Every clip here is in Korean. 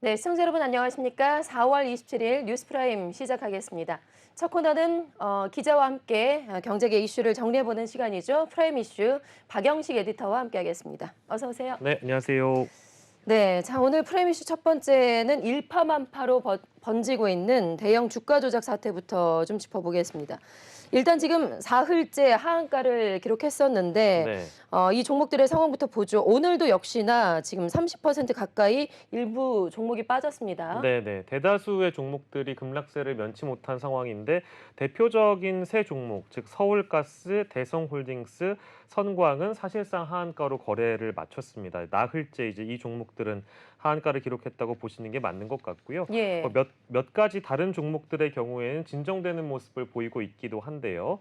네, 시청자 여러분 안녕하십니까? 4월 27일 뉴스프라임 시작하겠습니다. 첫 코너는 기자와 함께 경제계 이슈를 정리해보는 시간이죠. 프라임 이슈 박영식 에디터와 함께하겠습니다. 어서 오세요. 네, 안녕하세요. 네, 자 오늘 프라임 이슈 첫 번째는 일파만파로 번지고 있는 대형 주가 조작 사태부터 좀 짚어보겠습니다. 일단 지금 사흘째 하한가를 기록했었는데 네. 이 종목들의 상황부터 보죠. 오늘도 역시나 지금 30% 가까이 일부 종목이 빠졌습니다. 네네. 대다수의 종목들이 급락세를 면치 못한 상황인데 대표적인 세 종목, 즉 서울가스, 대성홀딩스, 선광은 사실상 하한가로 거래를 마쳤습니다. 나흘째 이제 이 종목들은 하한가를 기록했다고 보시는 게 맞는 것 같고요. 예. 몇 가지 다른 종목들의 경우에는 진정되는 모습을 보이고 있기도 한데요.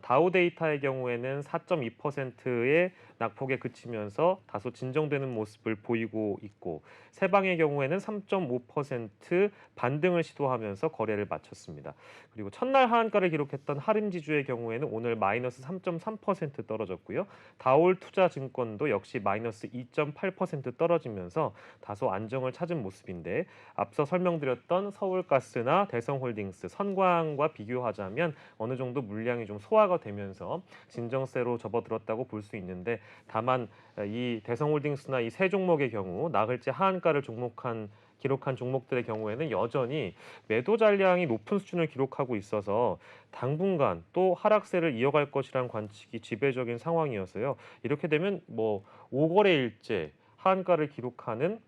다우데이터의 경우에는 4.2%의 낙폭에 그치면서 다소 진정되는 모습을 보이고 있고 세방의 경우에는 3.5% 반등을 시도하면서 거래를 마쳤습니다. 그리고 첫날 하한가를 기록했던 하림지주의 경우에는 오늘 마이너스 3.3% 떨어졌고요. 다올투자증권도 역시 마이너스 2.8% 떨어지면서 다소 안정을 찾은 모습인데 앞서 설명드렸던 서울가스나 대성홀딩스, 선광과 비교하자면 어느 정도 물량이 좀 소화가 되면서 진정세로 접어들었다고 볼 수 있는데 다만 이 대성홀딩스나 이 세 종목의 경우 나흘째 하한가를 기록한 종목들의 경우에는 여전히 매도 잔량이 높은 수준을 기록하고 있어서 당분간 또 하락세를 이어갈 것이라는 관측이 지배적인 상황이어서요. 이렇게 되면 뭐 5거래일째 하한가를 기록하는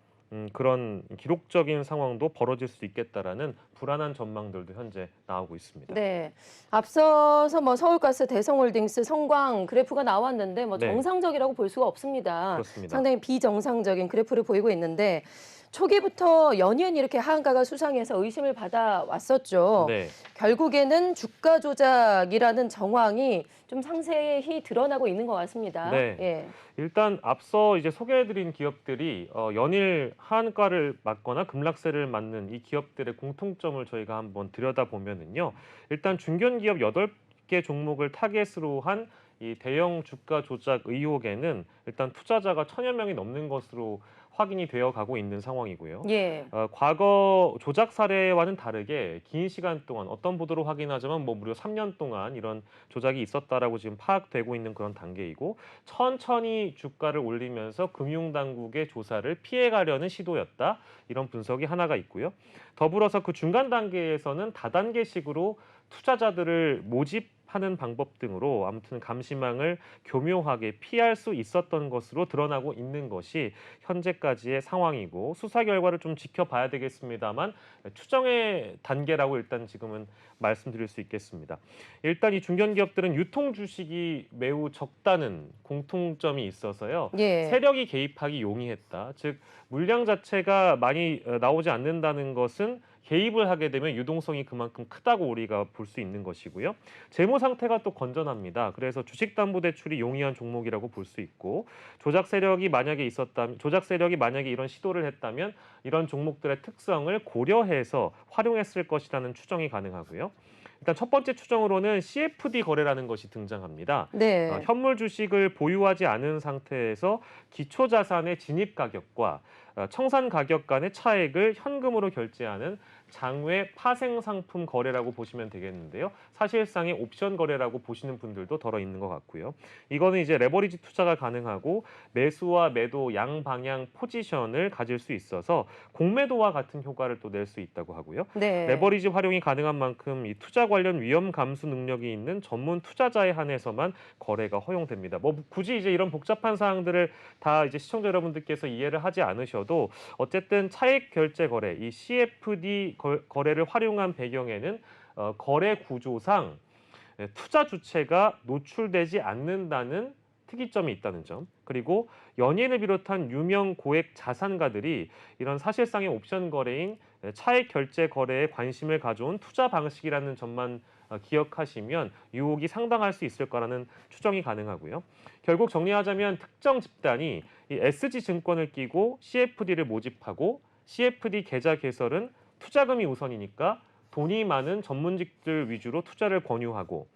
그런 기록적인 상황도 벌어질 수 있겠다라는 불안한 전망들도 현재 나오고 있습니다. 네. 앞서서 뭐 서울가스, 대성홀딩스, 성광 그래프가 나왔는데 뭐 네, 정상적이라고 볼 수가 없습니다. 그렇습니다. 상당히 비정상적인 그래프를 보이고 있는데 초기부터 연이은 이렇게 하한가가 수상해서 의심을 받아왔었죠. 네. 결국에는 주가 조작이라는 정황이 좀 상세히 드러나고 있는 것 같습니다. 네. 예. 일단 앞서 이제 소개해드린 기업들이 연일 하한가를 맞거나 급락세를 맞는 이 기업들의 공통점을 저희가 한번 들여다보면은요. 일단 중견기업 8개 종목을 타겟으로 한 이 대형 주가 조작 의혹에는 일단 투자자가 1,000여 명이 넘는 것으로 확인이 되어 가고 있는 상황이고요. 예. 과거 조작 사례와는 다르게 긴 시간 동안 어떤 보도로 확인하자면 뭐 무려 3년 동안 이런 조작이 있었다라고 지금 파악되고 있는 그런 단계이고 천천히 주가를 올리면서 금융당국의 조사를 피해가려는 시도였다. 이런 분석이 하나가 있고요. 더불어서 그 중간 단계에서는 다단계식으로 투자자들을 모집하는 방법 등으로 아무튼 감시망을 교묘하게 피할 수 있었던 것으로 드러나고 있는 것이 현재까지의 상황이고 수사 결과를 좀 지켜봐야 되겠습니다만 추정의 단계라고 일단 지금은 말씀드릴 수 있겠습니다. 일단 이 중견기업들은 유통 주식이 매우 적다는 공통점이 있어서요. 예. 세력이 개입하기 용이했다. 즉 물량 자체가 많이 나오지 않는다는 것은 개입을 하게 되면 유동성이 그만큼 크다고 우리가 볼 수 있는 것이고요. 재무 상태가 또 건전합니다. 그래서 주식담보대출이 용이한 종목이라고 볼 수 있고 조작 세력이 만약에 이런 시도를 했다면 이런 종목들의 특성을 고려해서 활용했을 것이라는 추정이 가능하고요. 일단 첫 번째 추정으로는 CFD 거래라는 것이 등장합니다. 네. 현물 주식을 보유하지 않은 상태에서 기초 자산의 진입 가격과 청산 가격 간의 차액을 현금으로 결제하는 장외 파생 상품 거래라고 보시면 되겠는데요. 사실상의 옵션 거래라고 보시는 분들도 덜어 있는 것 같고요. 이거는 이제 레버리지 투자가 가능하고 매수와 매도 양방향 포지션을 가질 수 있어서 공매도와 같은 효과를 또 낼 수 있다고 하고요. 네. 레버리지 활용이 가능한 만큼 이 투자 관련 위험 감수 능력이 있는 전문 투자자에 한해서만 거래가 허용됩니다. 뭐 굳이 이제 이런 복잡한 사항들을 다 이제 시청자 여러분들께서 이해를 하지 않으셔도 어쨌든 차액 결제 거래, 이 CFD 거래를 활용한 배경에는 거래 구조상 투자 주체가 노출되지 않는다는 특이점이 있다는 점, 그리고 연예인을 비롯한 유명 고액 자산가들이 이런 사실상의 옵션 거래인 차액 결제 거래에 관심을 가져온 투자 방식이라는 점만 기억하시면 유혹이 상당할 수 있을 거라는 추정이 가능하고요. 결국 정리하자면 특정 집단이 이 SG증권을 끼고 CFD를 모집하고 CFD 계좌 개설은 투자금이 우선이니까 돈이 많은 전문직들 위주로 투자를 권유하고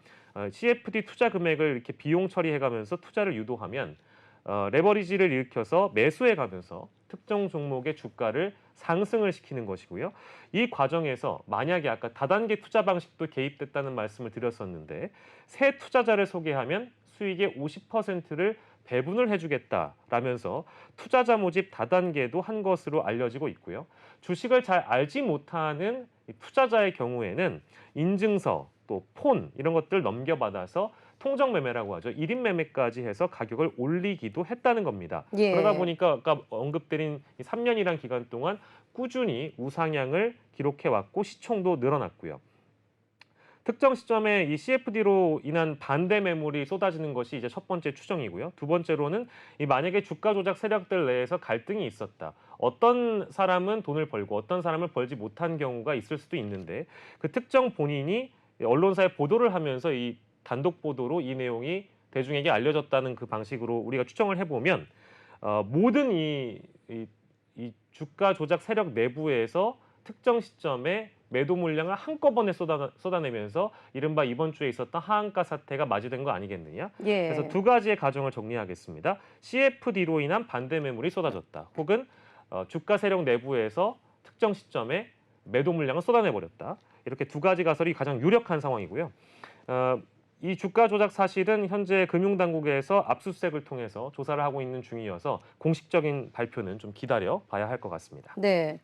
CFD 투자 금액을 이렇게 비용 처리해가면서 투자를 유도하면 레버리지를 일으켜서 매수해 가면서 특정 종목의 주가를 상승을 시키는 것이고요. 이 과정에서 만약에 아까 다단계 투자 방식도 개입됐다는 말씀을 드렸었는데 새 투자자를 소개하면 수익의 50%를 배분을 해주겠다라면서 투자자 모집 다단계도 한 것으로 알려지고 있고요. 주식을 잘 알지 못하는 이 투자자의 경우에는 인증서 또 폰 이런 것들 넘겨받아서 통정 매매라고 하죠. 1인 매매까지 해서 가격을 올리기도 했다는 겁니다. 예. 그러다 보니까 아까 언급드린 이 3년이란 기간 동안 꾸준히 우상향을 기록해 왔고 시총도 늘어났고요. 특정 시점에 이 CFD로 인한 반대 매물이 쏟아지는 것이 이제 첫 번째 추정이고요. 두 번째로는 이 만약에 주가 조작 세력들 내에서 갈등이 있었다. 어떤 사람은 돈을 벌고 어떤 사람은 벌지 못한 경우가 있을 수도 있는데 그 특정 본인이 언론사에 보도를 하면서 이 단독 보도로 이 내용이 대중에게 알려졌다는 그 방식으로 우리가 추정을 해보면 모든 이 주가 조작 세력 내부에서 특정 시점에 매도 물량을 한꺼번에 쏟아내면서 이른바 이번 주에 있었던 하한가 사태가 맞이된 거 아니겠느냐. 예. 그래서 두 가지의 가정을 정리하겠습니다. CFD로 인한 반대 매물이 쏟아졌다. 혹은 주가 세력 내부에서 특정 시점에 매도 물량을 쏟아내버렸다. 이렇게 두 가지 가설이 가장 유력한 상황이고요. 이 주가 조작 사실은 현재 금융당국에서 압수수색을 통해서 조사를 하고 있는 중이어서 공식적인 발표는 좀 기다려 봐야 할 것 같습니다. 네.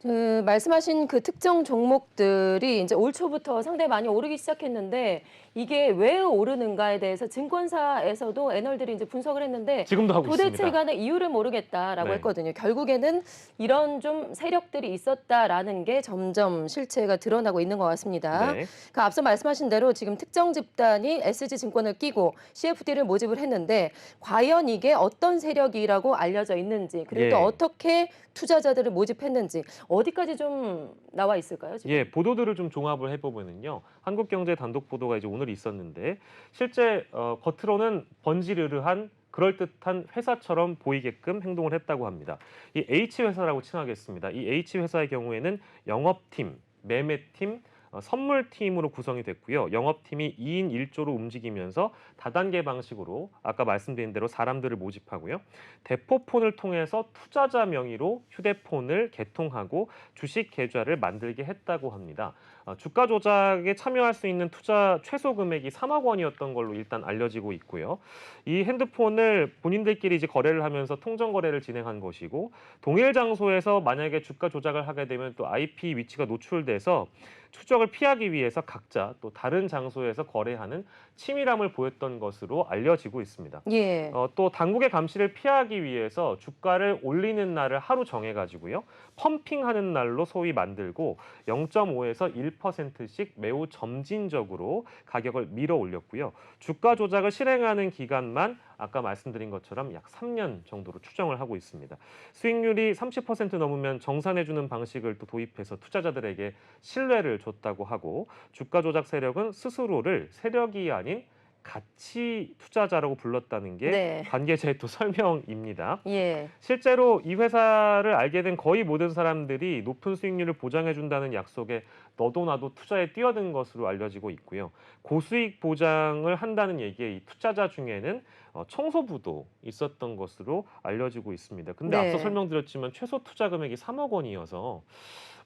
그 말씀하신 그 특정 종목들이 이제 올 초부터 상당히 많이 오르기 시작했는데 이게 왜 오르는가에 대해서 증권사에서도 애널들이 이제 분석을 했는데 지금도 하고 도대체 있습니다. 간의 이유를 모르겠다라고 네. 했거든요. 결국에는 이런 좀 세력들이 있었다라는 게 점점 실체가 드러나고 있는 것 같습니다. 네. 그 앞서 말씀하신 대로 지금 특정 집단이 SG증권을 끼고 CFD를 모집을 했는데 과연 이게 어떤 세력이라고 알려져 있는지 그리고 예. 또 어떻게 투자자들을 모집했는지 어디까지 좀 나와 있을까요? 지금? 예, 보도들을 좀 종합을 해보면은요. 한국경제 단독 보도가 이제 오늘 있었는데 실제 겉으로는 번지르르한 그럴듯한 회사처럼 보이게끔 행동을 했다고 합니다. 이 H회사라고 칭하겠습니다. 이 H회사의 경우에는 영업팀, 매매팀, 선물팀으로 구성이 됐고요. 영업팀이 2인 1조로 움직이면서 다단계 방식으로 아까 말씀드린 대로 사람들을 모집하고요. 대포폰을 통해서 투자자 명의로 휴대폰을 개통하고 주식 계좌를 만들게 했다고 합니다. 주가 조작에 참여할 수 있는 투자 최소 금액이 3억 원이었던 걸로 일단 알려지고 있고요. 이 핸드폰을 본인들끼리 이제 거래를 하면서 통정 거래를 진행한 것이고 동일 장소에서 만약에 주가 조작을 하게 되면 또 IP 위치가 노출돼서 추적을 피하기 위해서 각자 또 다른 장소에서 거래하는 치밀함을 보였던 것으로 알려지고 있습니다. 예. 또 당국의 감시를 피하기 위해서 주가를 올리는 날을 하루 정해가지고요. 펌핑하는 날로 소위 만들고 0.5에서 1%씩 매우 점진적으로 가격을 밀어 올렸고요. 주가 조작을 실행하는 기간만 아까 말씀드린 것처럼 약 3년 정도로 추정을 하고 있습니다. 수익률이 30% 넘으면 정산해주는 방식을 또 도입해서 투자자들에게 신뢰를 줬다고 하고 주가 조작 세력은 스스로를 세력이 아닌 가치 투자자라고 불렀다는 게 네. 관계자의 또 설명입니다. 예. 실제로 이 회사를 알게 된 거의 모든 사람들이 높은 수익률을 보장해준다는 약속에 너도 나도 투자에 뛰어든 것으로 알려지고 있고요. 고수익 보장을 한다는 얘기에 이 투자자 중에는 청소부도 있었던 것으로 알려지고 있습니다. 근데 네. 앞서 설명드렸지만 최소 투자 금액이 3억 원이어서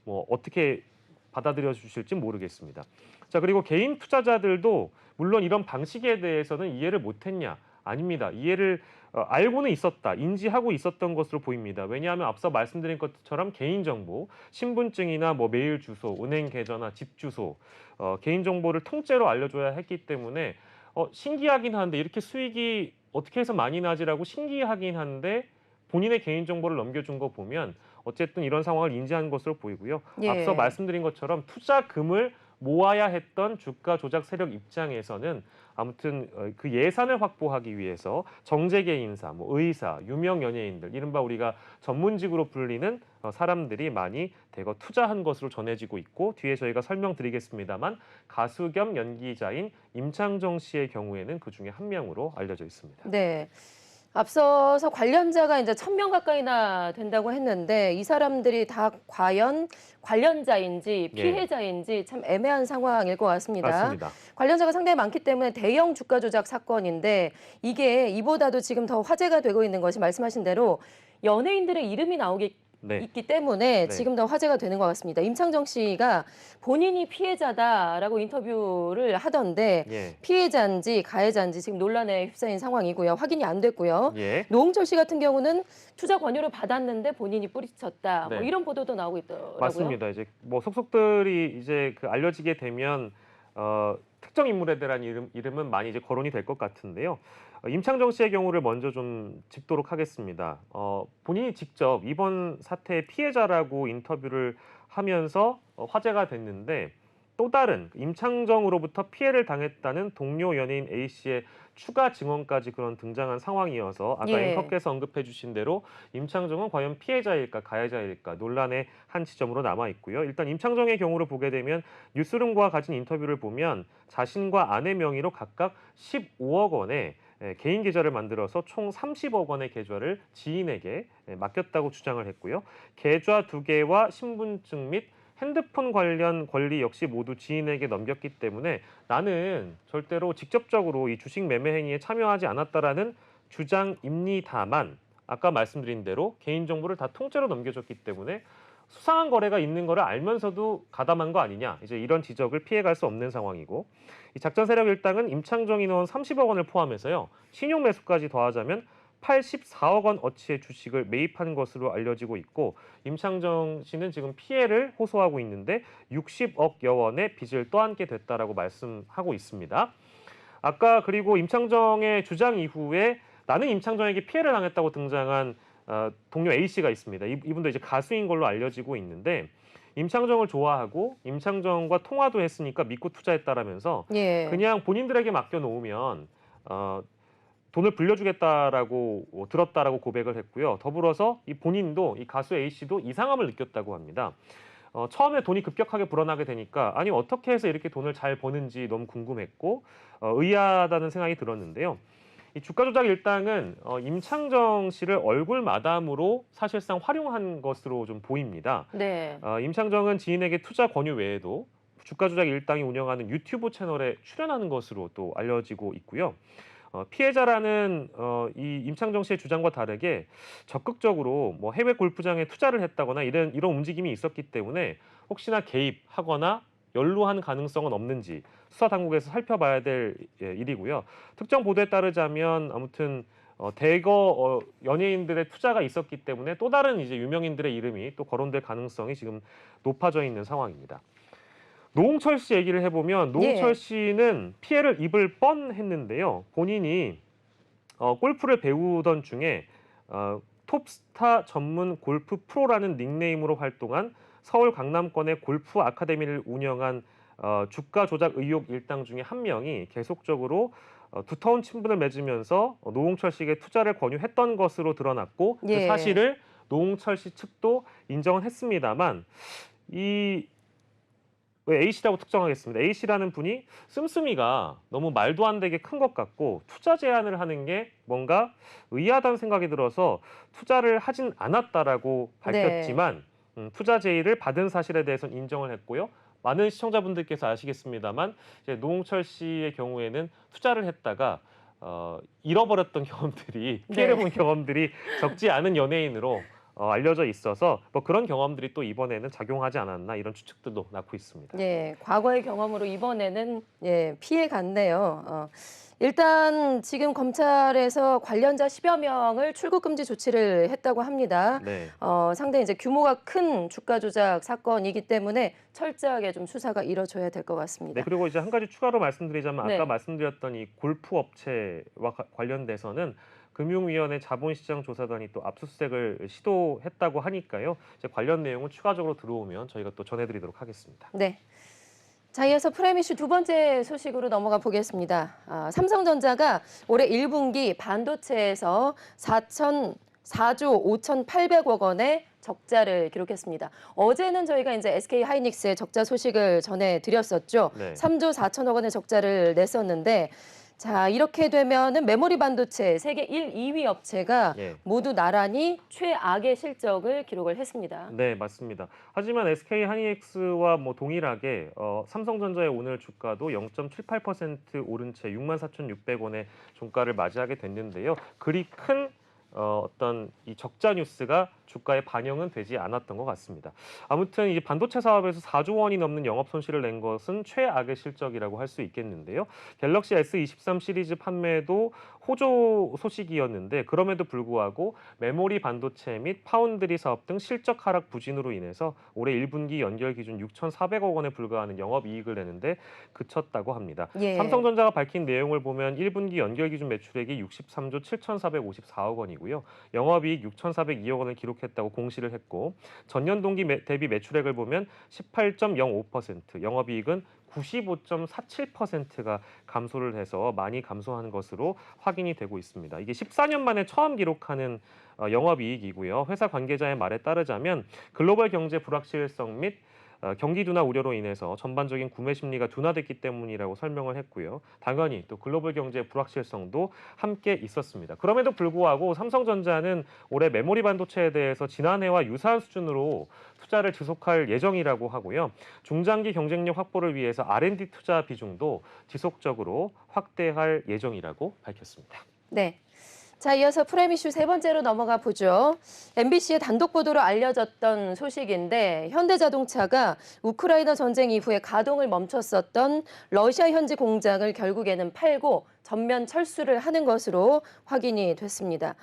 뭐 어떻게 받아들여 주실지 모르겠습니다. 자, 그리고 개인 투자자들도 물론 이런 방식에 대해서는 이해를 못했냐? 아닙니다. 이해를 알고는 있었다, 인지하고 있었던 것으로 보입니다. 왜냐하면 앞서 말씀드린 것처럼 개인정보, 신분증이나 뭐 메일 주소, 은행 계좌나 집 주소, 개인정보를 통째로 알려줘야 했기 때문에 신기하긴 한데 이렇게 수익이 어떻게 해서 많이 나지라고 신기하긴 한데 본인의 개인정보를 넘겨준 거 보면 어쨌든 이런 상황을 인지한 것으로 보이고요. 예. 앞서 말씀드린 것처럼 투자금을 모아야 했던 주가 조작 세력 입장에서는 아무튼 그 예산을 확보하기 위해서 정재계 인사, 뭐 의사, 유명 연예인들, 이른바 우리가 전문직으로 불리는 사람들이 많이 대거 투자한 것으로 전해지고 있고 뒤에 저희가 설명드리겠습니다만 가수 겸 연기자인 임창정 씨의 경우에는 그 중에 한 명으로 알려져 있습니다. 네. 앞서서 관련자가 이제 1,000명 가까이나 된다고 했는데 이 사람들이 다 과연 관련자인지 예. 피해자인지 참 애매한 상황일 것 같습니다. 맞습니다. 관련자가 상당히 많기 때문에 대형 주가 조작 사건인데 이게 이보다도 지금 더 화제가 되고 있는 것이 말씀하신 대로 연예인들의 이름이 나오기 네. 있기 때문에 네. 지금 더 화제가 되는 것 같습니다. 임창정 씨가 본인이 피해자다라고 인터뷰를 하던데 예. 피해자인지 가해자인지 지금 논란에 휩싸인 상황이고요. 확인이 안 됐고요. 예. 노홍철 씨 같은 경우는 투자 권유를 받았는데 본인이 뿌리쳤다. 네. 뭐 이런 보도도 나오고 있더라고요. 맞습니다. 이제 뭐 속속들이 이제 그 알려지게 되면 특정 인물에 대한 이름은 많이 이제 거론이 될 것 같은데요. 임창정 씨의 경우를 먼저 좀 짚도록 하겠습니다. 본인이 직접 이번 사태의 피해자라고 인터뷰를 하면서 화제가 됐는데 또 다른 임창정으로부터 피해를 당했다는 동료 연예인 A 씨의 추가 증언까지 그런 등장한 상황이어서 아까 예. 앵커께서 언급해 주신 대로 임창정은 과연 피해자일까 가해자일까 논란의 한 지점으로 남아 있고요. 일단 임창정의 경우를 보게 되면 뉴스룸과 가진 인터뷰를 보면 자신과 아내 명의로 각각 15억 원의 개인 계좌를 만들어서 총 30억 원의 계좌를 지인에게 맡겼다고 주장을 했고요. 계좌 2개와 신분증 및 핸드폰 관련 권리 역시 모두 지인에게 넘겼기 때문에 나는 절대로 직접적으로 이 주식 매매 행위에 참여하지 않았다라는 주장입니다만 아까 말씀드린 대로 개인정보를 다 통째로 넘겨줬기 때문에 수상한 거래가 있는 거를 알면서도 가담한 거 아니냐 이제 이런 지적을 피해갈 수 없는 상황이고 이 작전 세력 일당은 임창정이 넣은 30억 원을 포함해서요 신용 매수까지 더하자면 84억 원 어치의 주식을 매입한 것으로 알려지고 있고 임창정 씨는 지금 피해를 호소하고 있는데 60억여 원의 빚을 떠안게 됐다라고 말씀하고 있습니다. 아까 그리고 임창정의 주장 이후에 나는 임창정에게 피해를 당했다고 등장한 동료 A 씨가 있습니다. 이분도 이제 가수인 걸로 알려지고 있는데 임창정을 좋아하고 임창정과 통화도 했으니까 믿고 투자했다라면서 예. 그냥 본인들에게 맡겨놓으면 돈을 불려주겠다라고 들었다라고 고백을 했고요. 더불어서 이 본인도 이 가수 A 씨도 이상함을 느꼈다고 합니다. 처음에 돈이 급격하게 불어나게 되니까 아니 어떻게 해서 이렇게 돈을 잘 버는지 너무 궁금했고 의아하다는 생각이 들었는데요. 이 주가 조작 일당은 임창정 씨를 얼굴 마담으로 사실상 활용한 것으로 좀 보입니다. 네. 임창정은 지인에게 투자 권유 외에도 주가 조작 일당이 운영하는 유튜브 채널에 출연하는 것으로 또 알려지고 있고요. 피해자라는 이 임창정 씨의 주장과 다르게 적극적으로 뭐 해외 골프장에 투자를 했다거나 이런 움직임이 있었기 때문에 혹시나 개입하거나 연루한 가능성은 없는지 수사 당국에서 살펴봐야 될 일이고요. 특정 보도에 따르자면 아무튼 대거 연예인들의 투자가 있었기 때문에 또 다른 이제 유명인들의 이름이 또 거론될 가능성이 지금 높아져 있는 상황입니다. 노홍철 씨 얘기를 해보면 노홍철 예. 씨는 피해를 입을 뻔했는데요. 본인이 골프를 배우던 중에 톱스타 전문 골프 프로라는 닉네임으로 활동한 서울 강남권의 골프 아카데미를 운영한 주가 조작 의혹 일당 중에 한 명이 계속적으로 두터운 친분을 맺으면서 노홍철 씨에게 투자를 권유했던 것으로 드러났고 그 예. 사실을 노홍철 씨 측도 인정은 했습니다만 왜 A씨라고 특정하겠습니다. A씨라는 분이 씀씀이가 너무 말도 안 되게 큰 것 같고 투자 제안을 하는 게 뭔가 의아하다는 생각이 들어서 투자를 하진 않았다라고 밝혔지만 투자 제의를 받은 사실에 대해서는 인정을 했고요. 많은 시청자분들께서 아시겠습니다만 이제 노홍철 씨의 경우에는 투자를 했다가 잃어버렸던 경험들이 피해를 본 경험들이 적지 않은 연예인으로 알려져 있어서 뭐 그런 경험들이 또 이번에는 작용하지 않았나 이런 추측들도 낳고 있습니다. 네, 과거의 경험으로 이번에는 피해 갔네요. 일단 지금 검찰에서 관련자 10여 명을 출국 금지 조치를 했다고 합니다. 네. 상당히 이제 규모가 큰 주가 조작 사건이기 때문에 철저하게 좀 수사가 이뤄져야 될 것 같습니다. 네, 그리고 이제 한 가지 추가로 말씀드리자면 네. 아까 말씀드렸던 이 골프 업체와 관련돼서는 금융위원회 자본시장조사단이 또 압수수색을 시도했다고 하니까요. 이제 관련 내용은 추가적으로 들어오면 저희가 또 전해드리도록 하겠습니다. 네. 자, 이어서 프라임 이슈 두 번째 소식으로 넘어가 보겠습니다. 삼성전자가 올해 1분기 반도체에서 4조 5,800억 원의 적자를 기록했습니다. 어제는 저희가 이제 SK 하이닉스의 적자 소식을 전해드렸었죠. 네. 3조 4천억 원의 적자를 냈었는데 자, 이렇게 되면은 메모리 반도체 세계 1, 2위 업체가 예. 모두 나란히 최악의 실적을 기록을 했습니다. 네, 맞습니다. 하지만 SK 하이닉스와 뭐 동일하게 삼성전자의 오늘 주가도 0.78% 오른 채 64,600원의 종가를 맞이하게 됐는데요. 그리 큰 어떤 이 적자 뉴스가 주가에 반영은 되지 않았던 것 같습니다. 아무튼 이 반도체 사업에서 4조 원이 넘는 영업 손실을 낸 것은 최악의 실적이라고 할 수 있겠는데요. 갤럭시 S23 시리즈 판매도 호조 소식이었는데 그럼에도 불구하고 메모리 반도체 및 파운드리 사업 등 실적 하락 부진으로 인해서 올해 1분기 연결 기준 6,400억 원에 불과하는 영업이익을 내는데 그쳤다고 합니다. 예. 삼성전자가 밝힌 내용을 보면 1분기 연결 기준 매출액이 63조 7,454억 원이고요. 영업이익 6,402억 원을 기록했다고 공시를 했고 전년 동기 대비 매출액을 보면 18.05%, 영업이익은 95.47%가 감소를 해서 많이 감소한 것으로 확인이 되고 있습니다. 이게 14년 만에 처음 기록하는 영업이익이고요. 회사 관계자의 말에 따르자면 글로벌 경제 불확실성 및 경기 둔화 우려로 인해서 전반적인 구매 심리가 둔화됐기 때문이라고 설명을 했고요. 당연히 또 글로벌 경제의 불확실성도 함께 있었습니다. 그럼에도 불구하고 삼성전자는 올해 메모리 반도체에 대해서 지난해와 유사한 수준으로 투자를 지속할 예정이라고 하고요. 중장기 경쟁력 확보를 위해서 R&D 투자 비중도 지속적으로 확대할 예정이라고 밝혔습니다. 네. 자, 이어서 프라임 이슈 세 번째로 넘어가 보죠. MBC의 단독 보도로 알려졌던 소식인데 현대자동차가 우크라이나 전쟁 이후에 가동을 멈췄었던 러시아 현지 공장을 결국에는 팔고 전면 철수를 하는 것으로 확인이 됐습니다.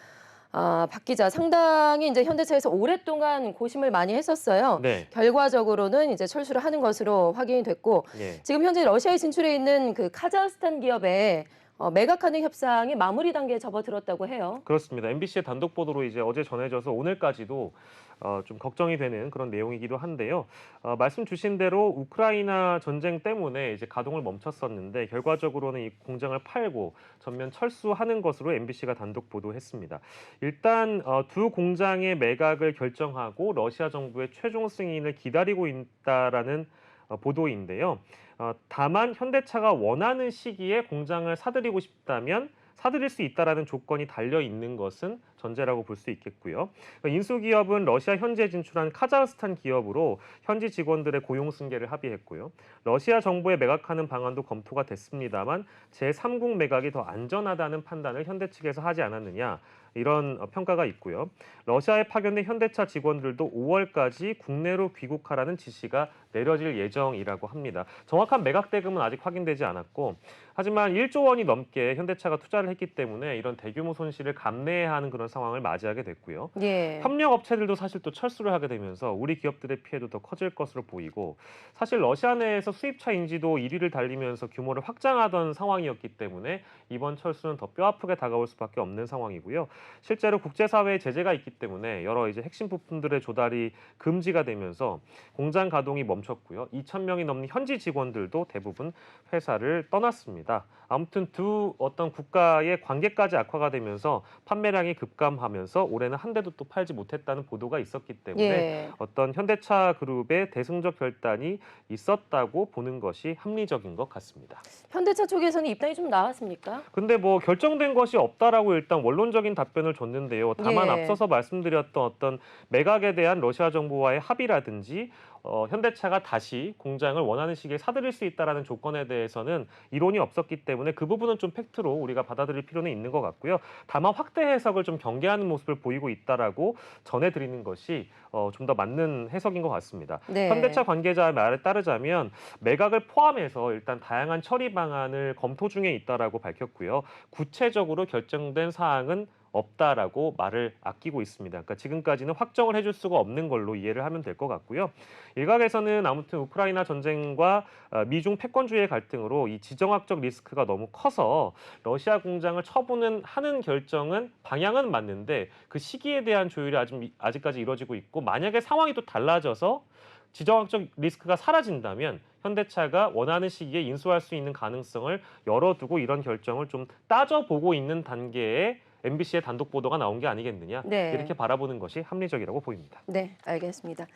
박 기자, 상당히 이제 현대차에서 오랫동안 고심을 많이 했었어요. 네. 결과적으로는 이제 철수를 하는 것으로 확인이 됐고 예. 지금 현재 러시아에 진출해 있는 그 카자흐스탄 기업의 매각하는 협상이 마무리 단계에 접어들었다고 해요. 그렇습니다. MBC의 단독 보도로 이제 어제 전해져서 오늘까지도 좀 걱정이 되는 그런 내용이기도 한데요. 말씀 주신 대로 우크라이나 전쟁 때문에 이제 가동을 멈췄었는데 결과적으로는 이 공장을 팔고 전면 철수하는 것으로 MBC가 단독 보도했습니다. 일단 두 공장의 매각을 결정하고 러시아 정부의 최종 승인을 기다리고 있다라는 보도인데요. 다만 현대차가 원하는 시기에 공장을 사들이고 싶다면 사들일 수 있다라는 조건이 달려 있는 것은 전제라고 볼 수 있겠고요. 인수기업은 러시아 현지에 진출한 카자흐스탄 기업으로 현지 직원들의 고용 승계를 합의했고요. 러시아 정부에 매각하는 방안도 검토가 됐습니다만 제3국 매각이 더 안전하다는 판단을 현대 측에서 하지 않았느냐 이런 평가가 있고요. 러시아에 파견된 현대차 직원들도 5월까지 국내로 귀국하라는 지시가 내려질 예정이라고 합니다. 정확한 매각 대금은 아직 확인되지 않았고 하지만 1조 원이 넘게 현대차가 투자를 했기 때문에 이런 대규모 손실을 감내해야 하는 그런 상황을 맞이하게 됐고요. 예. 협력 업체들도 사실 또 철수를 하게 되면서 우리 기업들의 피해도 더 커질 것으로 보이고 사실 러시아 내에서 수입차 인지도 1위를 달리면서 규모를 확장하던 상황이었기 때문에 이번 철수는 더 뼈아프게 다가올 수밖에 없는 상황이고요. 실제로 국제사회의 제재가 있기 때문에 여러 이제 핵심 부품들의 조달이 금지가 되면서 공장 가동이 멈췄고요. 2,000명이 넘는 현지 직원들도 대부분 회사를 떠났습니다. 아무튼 두 어떤 국가의 관계까지 악화가 되면서 판매량이 급감하면서 올해는 한 대도 또 팔지 못했다는 보도가 있었기 때문에 예. 어떤 현대차 그룹의 대승적 결단이 있었다고 보는 것이 합리적인 것 같습니다. 현대차 쪽에서는 입장이 좀 나왔습니까? 근데 뭐 결정된 것이 없다라고 일단 원론적인 답변을 줬는데요. 다만 예. 앞서서 말씀드렸던 어떤 매각에 대한 러시아 정부와의 합의라든지 현대차가 다시 공장을 원하는 시기에 사들일 수 있다라는 조건에 대해서는 이론이 없었기 때문에 그 부분은 좀 팩트로 우리가 받아들일 필요는 있는 것 같고요. 다만 확대 해석을 좀 경계하는 모습을 보이고 있다라고 전해드리는 것이 좀 더 맞는 해석인 것 같습니다. 네. 현대차 관계자의 말에 따르자면 매각을 포함해서 일단 다양한 처리 방안을 검토 중에 있다라고 밝혔고요. 구체적으로 결정된 사항은 없다라고 말을 아끼고 있습니다. 그러니까 지금까지는 확정을 해줄 수가 없는 걸로 이해를 하면 될 것 같고요. 일각에서는 아무튼 우크라이나 전쟁과 미중 패권주의의 갈등으로 이 지정학적 리스크가 너무 커서 러시아 공장을 처분은 하는 결정은 방향은 맞는데 그 시기에 대한 조율이 아직까지 이루어지고 있고 만약에 상황이 또 달라져서 지정학적 리스크가 사라진다면 현대차가 원하는 시기에 인수할 수 있는 가능성을 열어두고 이런 결정을 좀 따져보고 있는 단계에 MBC의 단독 보도가 나온 게 아니겠느냐 네. 이렇게 바라보는 것이 합리적이라고 보입니다. 네, 알겠습니다.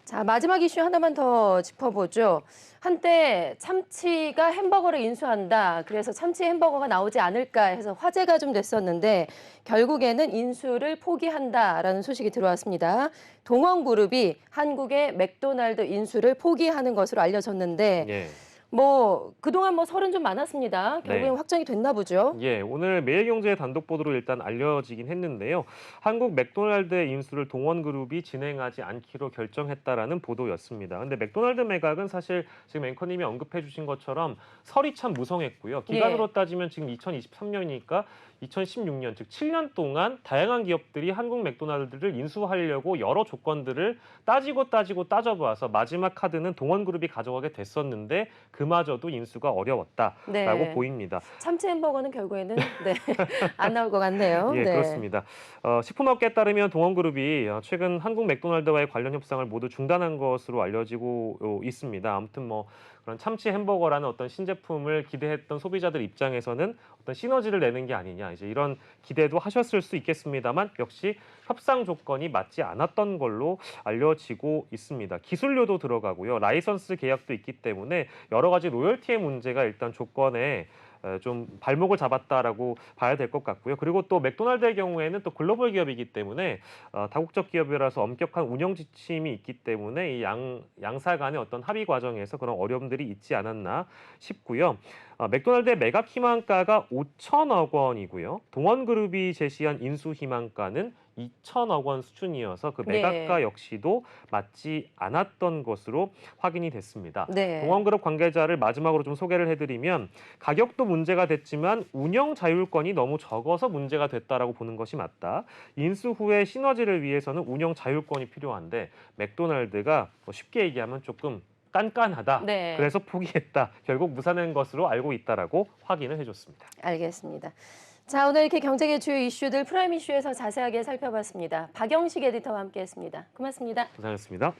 자, 마지막 이슈 하나만 더 짚어보죠. 한때 참치가 햄버거를 인수한다. 그래서 참치 햄버거가 나오지 않을까 해서 화제가 좀 됐었는데 결국에는 인수를 포기한다라는 소식이 들어왔습니다. 동원그룹이 한국의 맥도날드 인수를 포기하는 것으로 알려졌는데 예. 뭐 그동안 뭐 설은 좀 많았습니다. 결국엔 네. 확정이 됐나 보죠. 예, 오늘 매일경제의 단독 보도로 일단 알려지긴 했는데요. 한국 맥도날드의 인수를 동원그룹이 진행하지 않기로 결정했다라는 보도였습니다. 근데 맥도날드 매각은 사실 지금 앵커님이 언급해 주신 것처럼 설이 참 무성했고요. 기간으로 따지면 지금 2023년이니까 2016년, 즉 7년 동안 다양한 기업들이 한국 맥도날드를 인수하려고 여러 조건들을 따지고 따져봐서 마지막 카드는 동원그룹이 가져가게 됐었는데 그마저도 인수가 어려웠다라고 네. 보입니다. 참치 햄버거는 결국에는 네, 안 나올 것 같네요. 예, 네. 그렇습니다. 식품업계에 따르면 동원그룹이 최근 한국 맥도날드와의 관련 협상을 모두 중단한 것으로 알려지고 있습니다. 아무튼 뭐 그런 참치 햄버거라는 어떤 신제품을 기대했던 소비자들 입장에서는 어떤 시너지를 내는 게 아니냐 이제 이런 기대도 하셨을 수 있겠습니다만 역시 협상 조건이 맞지 않았던 걸로 알려지고 있습니다. 기술료도 들어가고요. 라이선스 계약도 있기 때문에 여러 가지 로열티의 문제가 일단 조건에 좀 발목을 잡았다라고 봐야 될 것 같고요. 그리고 또 맥도날드의 경우에는 또 글로벌 기업이기 때문에 다국적 기업이라서 엄격한 운영 지침이 있기 때문에 이 양사 간의 어떤 합의 과정에서 그런 어려움들이 있지 않았나 싶고요. 맥도날드의 매각 희망가가 5천억 원이고요. 동원그룹이 제시한 인수 희망가는 2천억 원 수준이어서 그 매각가 네. 역시도 맞지 않았던 것으로 확인이 됐습니다. 네. 동원그룹 관계자를 마지막으로 좀 소개를 해드리면 가격도 문제가 됐지만 운영 자율권이 너무 적어서 문제가 됐다라고 보는 것이 맞다. 인수 후에 시너지를 위해서는 운영 자율권이 필요한데 맥도날드가 쉽게 얘기하면 조금 깐깐하다. 네. 그래서 포기했다. 결국 무산한 것으로 알고 있다라고 확인을 해줬습니다. 알겠습니다. 자, 오늘 이렇게 경제계 주요 이슈들 프라임 이슈에서 자세하게 살펴봤습니다. 박영식 에디터와 함께했습니다. 고맙습니다. 고생하셨습니다.